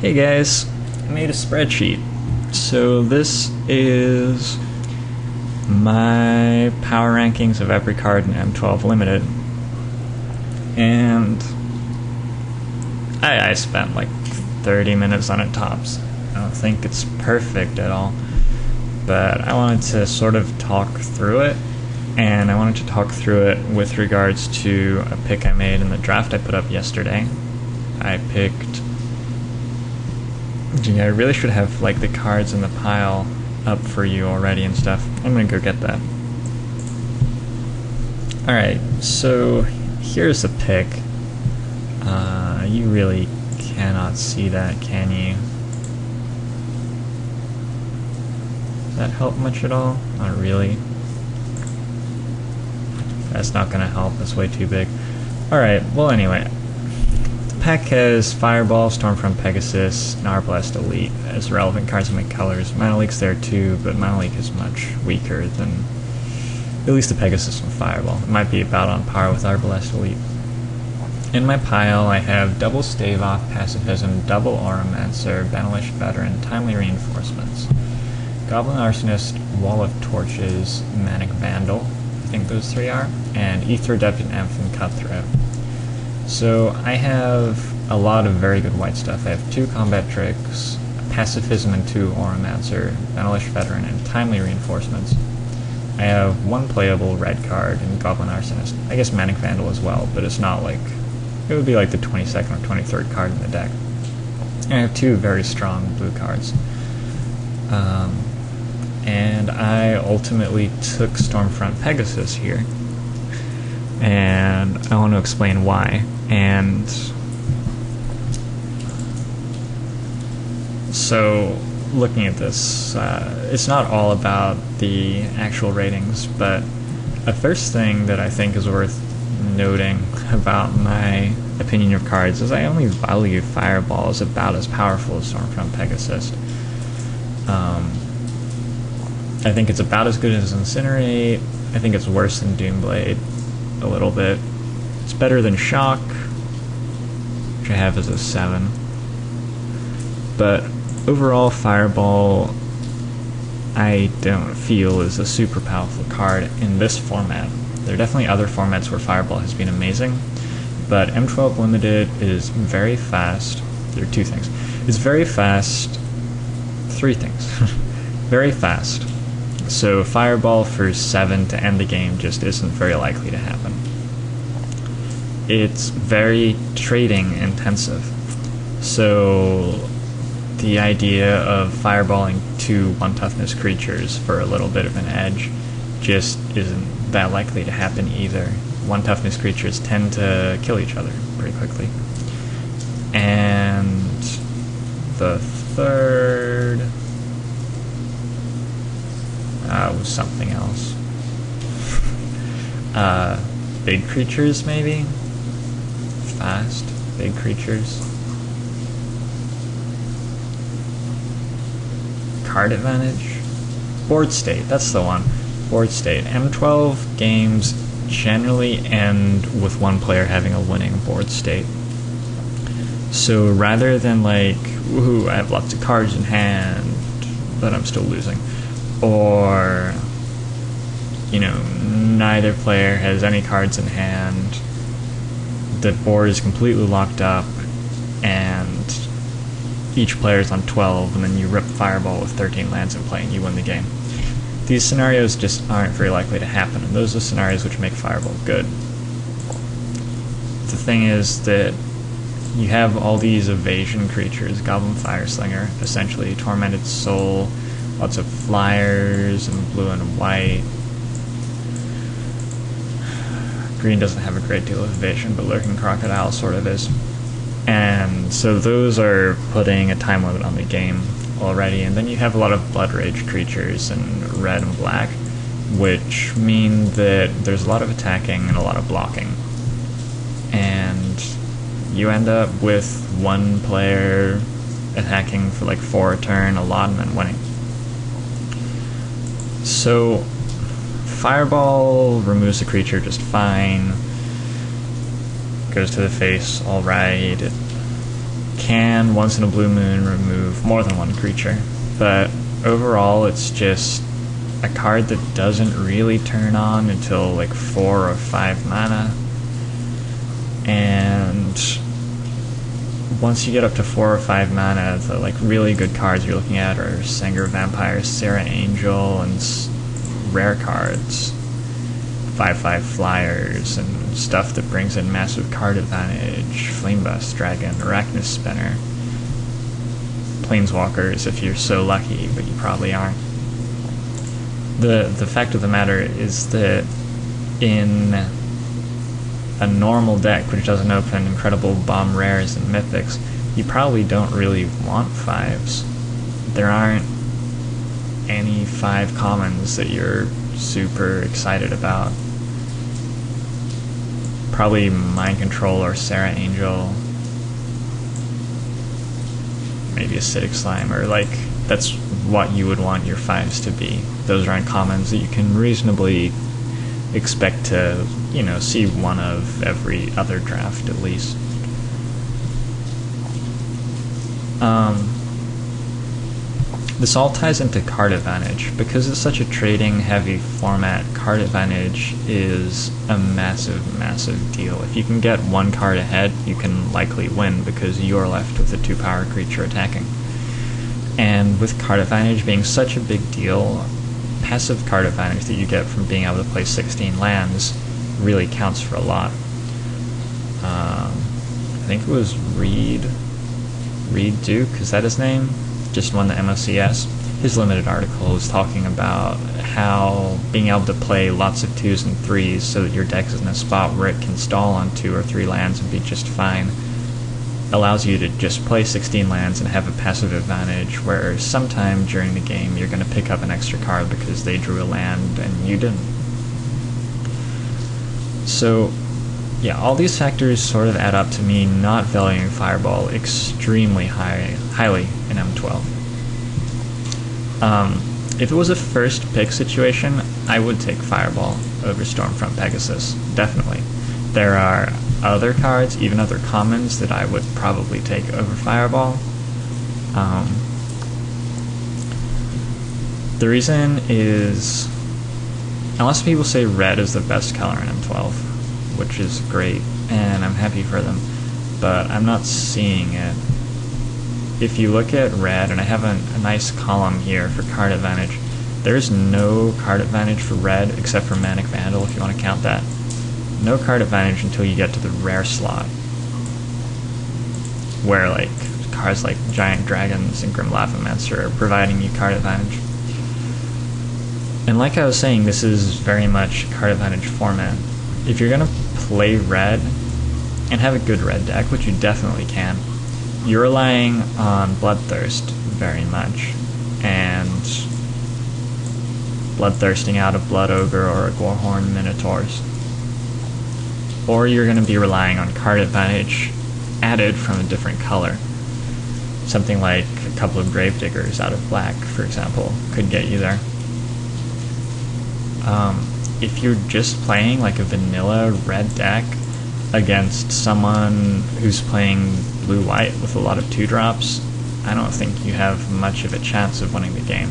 Hey guys, I made a spreadsheet. So this is my power rankings of every card in M12 Limited. And I spent like 30 minutes on it tops. I don't think it's perfect at all, but I wanted to sort of talk through it, and I wanted to talk through it with regards to a pick I made in the draft I put up yesterday. I really should have like the cards in the pile up for you already and stuff. I'm gonna go get that. Alright, so here's a pick. You really cannot see that, can you? Does that help much at all? Not really. That's not gonna help, that's way too big. Alright, well anyway. The pack has Fireball, Stormfront Pegasus, and Arbalest Elite as relevant cards in my colors. Monoleek's there too, but Monoleek is much weaker than at least the Pegasus and Fireball. It might be about on par with Arbalest Elite. In my pile, I have double Stave Off, Pacifism, double Auramancer, Banished Veteran, Timely Reinforcements, Goblin Arsonist, Wall of Torches, Manic Vandal, I think those three are, and Ether Adept and Amphin Cutthroat. So I have a lot of very good white stuff. I have 2 Combat Tricks, Pacifism and 2 Auramancer, Banished Veteran, and Timely Reinforcements. I have 1 playable red card in Goblin Arsonist. I guess Manic Vandal as well, but it's not like... it would be like the 22nd or 23rd card in the deck. And I have 2 very strong blue cards. And I ultimately took Stormfront Pegasus here. And I want to explain why. And so, looking at this, it's not all about the actual ratings, but a first thing that I think is worth noting about my opinion of cards is I only value Fireball as about as powerful as Stormfront Pegasus. I think it's about as good as Incinerate. I think it's worse than Doomblade a little bit. It's better than Shock, which I have as a 7. But overall, Fireball I don't feel is a super powerful card in this format. There are definitely other formats where Fireball has been amazing, but M12 Limited is very fast. There are 2 things. It's very fast. 3 things. Very fast. So Fireball for 7 to end the game just isn't very likely to happen. It's very trading intensive. So the idea of fireballing 2 1-toughness creatures for a little bit of an edge just isn't that likely to happen either. 1-toughness creatures tend to kill each other pretty quickly. And the third was something else. Big creatures, maybe? Fast, big creatures. Card advantage? Board state, that's the one. Board state. M12 games generally end with one player having a winning board state. So rather than like, woohoo, I have lots of cards in hand, but I'm still losing. Or, neither player has any cards in hand, the board is completely locked up, and each player is on 12, and then you rip Fireball with 13 lands in play and you win the game. These scenarios just aren't very likely to happen, and those are scenarios which make Fireball good. The thing is that you have all these evasion creatures, Goblin Fireslinger, essentially, Tormented Soul, lots of flyers, and blue and white. Green doesn't have a great deal of evasion, but Lurking Crocodile sort of is. And so those are putting a time limit on the game already, and then you have a lot of Blood Rage creatures in red and black, which mean that there's a lot of attacking and a lot of blocking. And you end up with one player attacking for like 4 a turn, a lot, and then winning. So Fireball removes the creature just fine, goes to the face, alright, it can, once in a blue moon, remove more than one creature. But overall, it's just a card that doesn't really turn on until like 4 or 5 mana. And once you get up to 4 or 5 mana, the like really good cards you're looking at are Sanger Vampire, Sarah Angel, and rare cards. 5/5 flyers and stuff that brings in massive card advantage. Flamebust Dragon, Arachnus Spinner, Planeswalkers if you're so lucky, but you probably aren't. The fact of the matter is that in a normal deck which doesn't open incredible bomb rares and mythics, you probably don't really want 5s. There aren't any 5 commons that you're super excited about. Probably Mind Control or Sarah Angel, maybe Acidic Slime, or like that's what you would want your 5s to be. Those are uncommons that you can reasonably expect to, you know, see one of every other draft at least. This all ties into card advantage. Because it's such a trading heavy format, card advantage is a massive, massive deal. If you can get one card ahead, you can likely win because you're left with a 2-power creature attacking. And with card advantage being such a big deal, passive card advantage that you get from being able to play 16 lands really counts for a lot. I think it was Reed Duke, is that his name? Just won the MOCS. His limited article is talking about how being able to play lots of 2s and 3s so that your deck is in a spot where it can stall on 2 or 3 lands and be just fine allows you to just play 16 lands and have a passive advantage where sometime during the game you're going to pick up an extra card because they drew a land and you didn't. So yeah, all these factors sort of add up to me not valuing Fireball extremely highly in M12. If it was a first pick situation, I would take Fireball over Stormfront Pegasus, definitely. There are other cards, even other commons, that I would probably take over Fireball. The reason is, unless people say red is the best color in M12, which is great, and I'm happy for them, but I'm not seeing it. If you look at red, and I have a nice column here for card advantage, there's no card advantage for red except for Manic Vandal, if you want to count that. No card advantage until you get to the rare slot, where like cards like Giant Dragons and Grim Lavamancer are providing you card advantage. And like I was saying, this is very much card advantage format. If you're going to play red and have a good red deck, which you definitely can, you're relying on Bloodthirst very much, and bloodthirsting out a Blood Ogre or a Gorehorn Minotaurs. Or you're going to be relying on card advantage added from a different color. Something like a couple of Gravediggers out of black, for example, could get you there. If you're just playing like a vanilla red deck against someone who's playing blue-white with a lot of 2-drops, I don't think you have much of a chance of winning the game.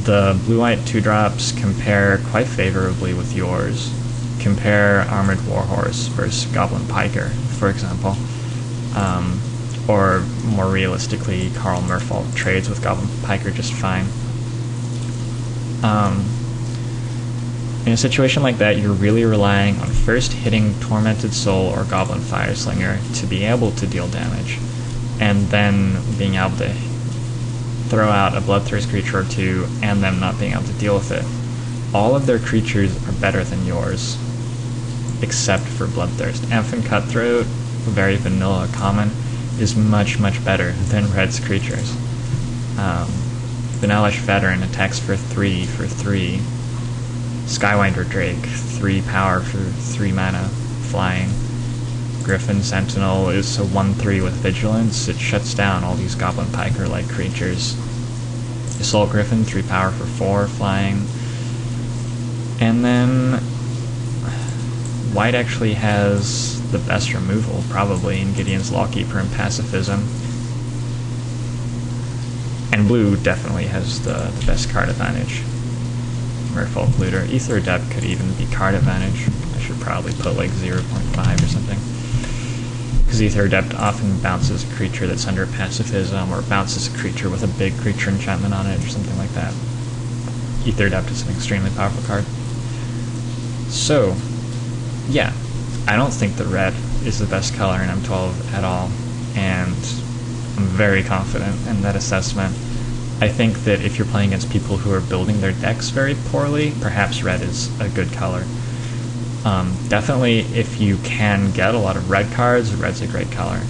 The blue-white 2-drops compare quite favorably with yours. Compare Armored Warhorse versus Goblin Piker, for example. Or more realistically, Karl Murfault trades with Goblin Piker just fine. In a situation like that, you're really relying on first hitting Tormented Soul or Goblin Fireslinger to be able to deal damage, and then being able to throw out a Bloodthirst creature or 2, and them not being able to deal with it. All of their creatures are better than yours, except for Bloodthirst. Amphin Cutthroat, very vanilla common, is much, much better than Red's creatures. Vanillish Veteran attacks for 3 for 3. Skywinder Drake, 3 power for 3 mana, flying. Griffin Sentinel is a 1/3 with Vigilance. It shuts down all these Goblin Piker-like creatures. Assault Griffin, 3 power for 4, flying. And then white actually has the best removal, probably, in Gideon's Lawkeeper and Pacifism. And blue definitely has the best card advantage. Merfolk Looter. Ether Adept could even be card advantage. I should probably put like 0.5 or something. Because Ether Adept often bounces a creature that's under Pacifism, or bounces a creature with a big creature enchantment on it, or something like that. Ether Adept is an extremely powerful card. So, yeah, I don't think the red is the best color in M12 at all, and I'm very confident in that assessment. I think that if you're playing against people who are building their decks very poorly, perhaps red is a good color. Definitely, if you can get a lot of red cards, red's a great color.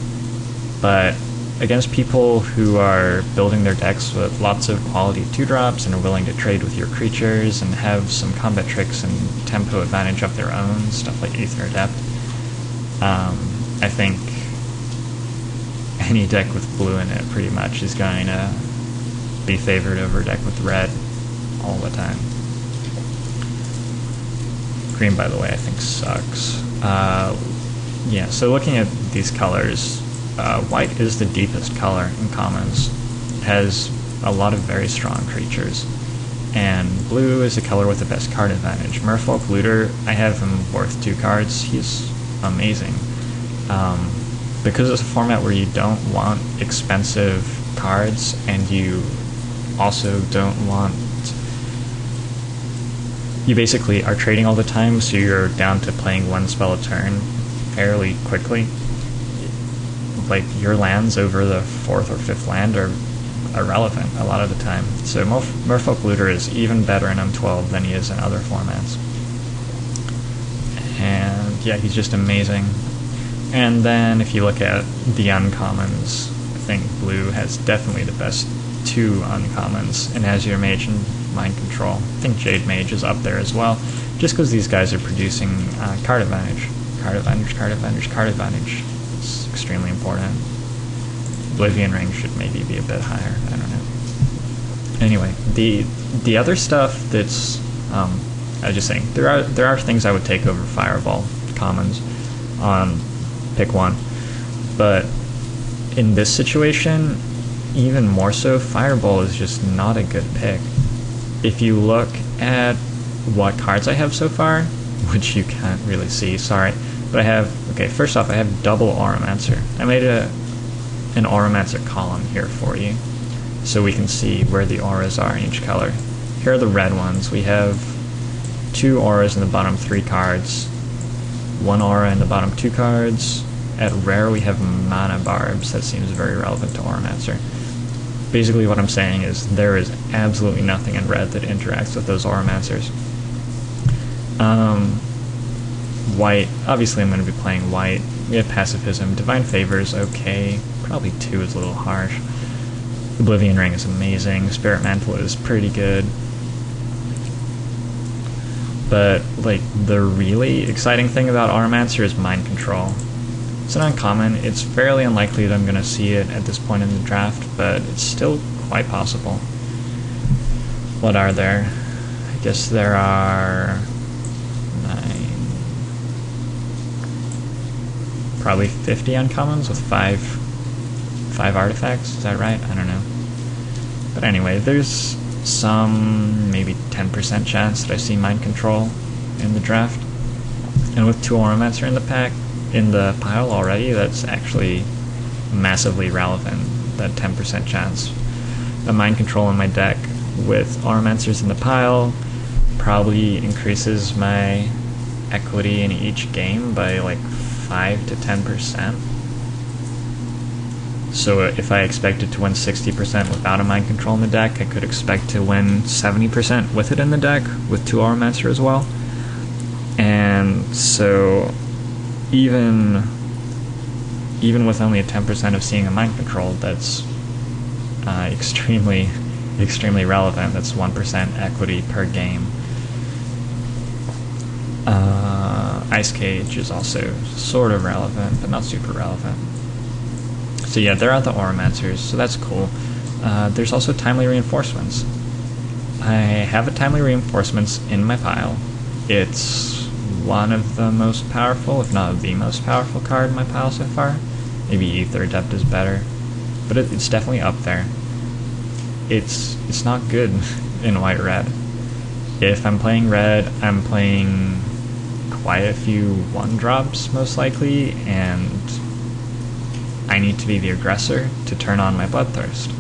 But against people who are building their decks with lots of quality 2-drops and are willing to trade with your creatures and have some combat tricks and tempo advantage of their own, stuff like Ether Adept, I think any deck with blue in it pretty much is going to be favored over a deck with red all the time. Green, by the way, I think sucks. Yeah, so looking at these colors, white is the deepest color in commons. It has a lot of very strong creatures. And blue is the color with the best card advantage. Merfolk Looter, I have him worth 2 cards. He's amazing. Because it's a format where you don't want expensive cards, and you also don't want... You basically are trading all the time, so you're down to playing 1 spell a turn fairly quickly. Like, your lands over the 4th or 5th land are irrelevant a lot of the time. So Merfolk Looter is even better in M12 than he is in other formats. And yeah, he's just amazing. And then if you look at the uncommons, I think blue has definitely the best 2 uncommons, and has your mage and mind control. I think Jade Mage is up there as well, just because these guys are producing card advantage. Card advantage, card advantage, card advantage. It's extremely important. Oblivion Ring should maybe be a bit higher, I don't know. Anyway, the other stuff that's, I was just saying, there are things I would take over Fireball commons on pick 1, but in this situation, even more so, Fireball is just not a good pick. If you look at what cards I have so far, which you can't really see, sorry, but I have, okay, first off, I have double Auramancer. I made an Auramancer column here for you, so we can see where the auras are in each color. Here are the red ones. We have 2 auras in the bottom 3 cards, 1 aura in the bottom 2 cards. At rare, we have Mana Barbs. That seems very relevant to Auramancer. Basically what I'm saying is there is absolutely nothing in red that interacts with those Auramancers. White, obviously I'm going to be playing white. We have Pacifism. Divine Favor is okay. Probably 2 is a little harsh. Oblivion Ring is amazing. Spirit Mantle is pretty good. But, like, the really exciting thing about Auramancer is Mind Control. It's an uncommon. It's fairly unlikely that I'm going to see it at this point in the draft, but it's still quite possible. What are there? I guess there are 9... probably 50 uncommons with 5 artifacts. Is that right? I don't know. But anyway, there's some maybe 10% chance that I see Mind Control in the draft. And with 2 Auramancer in the pack, in the pile already, that's actually massively relevant, that 10% chance. The Mind Control in my deck with Auramancers in the pile probably increases my equity in each game by like 5 to 10%. So if I expected to win 60% without a Mind Control in the deck, I could expect to win 70% with it in the deck, with 2 Auramancer as well. And so even with only a 10% of seeing a Mind Control, that's extremely relevant. That's 1% equity per game. Ice Cage is also sort of relevant, but not super relevant. So yeah, there are the Auramancers, so that's cool. There's also Timely Reinforcements. I have a Timely Reinforcements in my pile. It's one of the most powerful, if not the most powerful card in my pile so far. Maybe Ether Adept is better, but it's definitely up there. It's not good in white-red. If I'm playing red, I'm playing quite a few 1-drops most likely, and I need to be the aggressor to turn on my Bloodthirst.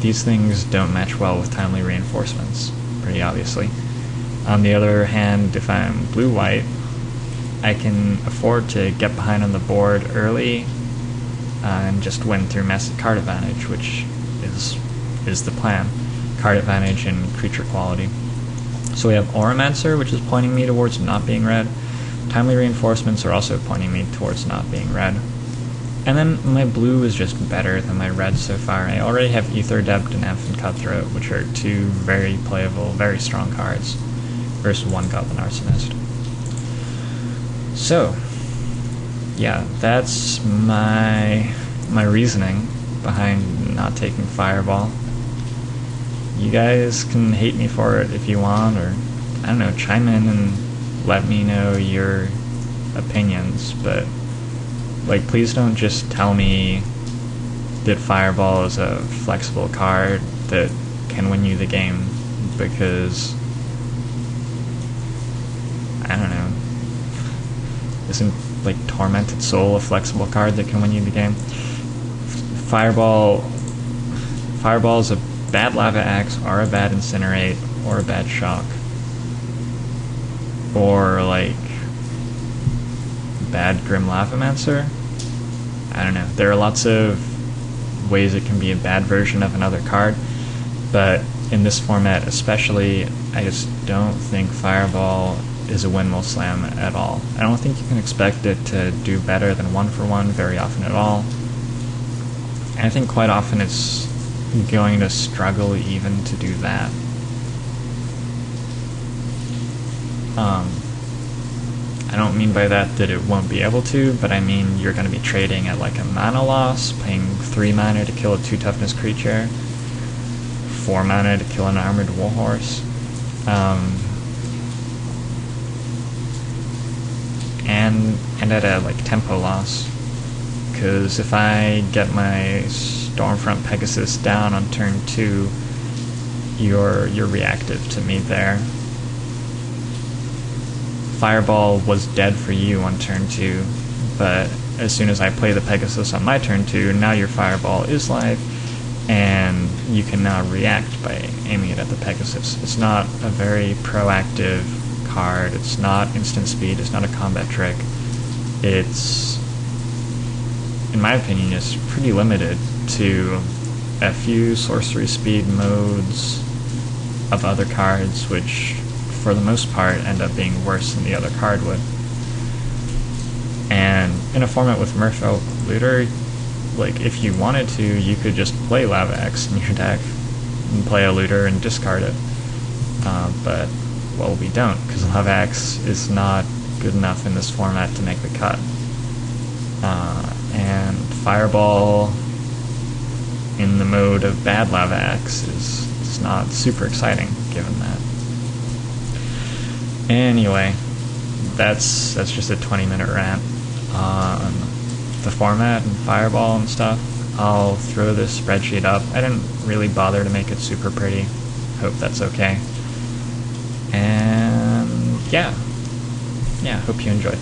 These things don't match well with timely reinforcements, pretty obviously. On the other hand, if I'm blue-white, I can afford to get behind on the board early and just win through massive card advantage, which is the plan. Card advantage and creature quality. So we have Auramancer, which is pointing me towards not being red. Timely reinforcements are also pointing me towards not being red. And then my blue is just better than my red so far. I already have Ether Adept and Amphan Cutthroat, which are two very playable, very strong cards, versus one Goblin Arsonist. So, yeah, that's my reasoning behind not taking Fireball. You guys can hate me for it if you want, or, I don't know, chime in and let me know your opinions, but, like, please don't just tell me that Fireball is a flexible card that can win you the game, because, I don't know, isn't, like, Tormented Soul a flexible card that can win you the game? Fireball is a bad Lava Axe, or a bad Incinerate, or a bad Shock. Or, like, bad Grim Lavamancer? I don't know. There are lots of ways it can be a bad version of another card, but in this format especially, I just don't think Fireball is a windmill slam at all. I don't think you can expect it to do better than 1-for-1 very often at all. And I think quite often it's going to struggle even to do that. I don't mean by that it won't be able to, but I mean you're going to be trading at like a mana loss, paying 3 mana to kill a 2 toughness creature, 4 mana to kill an armored warhorse, and at a like tempo loss. Because if I get my Stormfront Pegasus down on turn 2, you're reactive to me there. Fireball was dead for you on turn 2, but as soon as I play the Pegasus on my turn 2, now your Fireball is live, and you can now react by aiming it at the Pegasus. It's not a very proactive card, it's not instant speed, it's not a combat trick. It's, in my opinion, is pretty limited to a few sorcery speed modes of other cards, which for the most part end up being worse than the other card would. And in a format with Merfolk Looter, like, if you wanted to, you could just play Lava Axe in your deck and play a Looter and discard it. But, well, we don't, because Lava Axe is not good enough in this format to make the cut. And Fireball in the mode of bad Lava Axe is not super exciting, given that. Anyway, that's just a 20-minute rant on the format and Fireball and stuff. I'll throw this spreadsheet up. I didn't really bother to make it super pretty. Hope that's okay. And yeah, hope you enjoyed.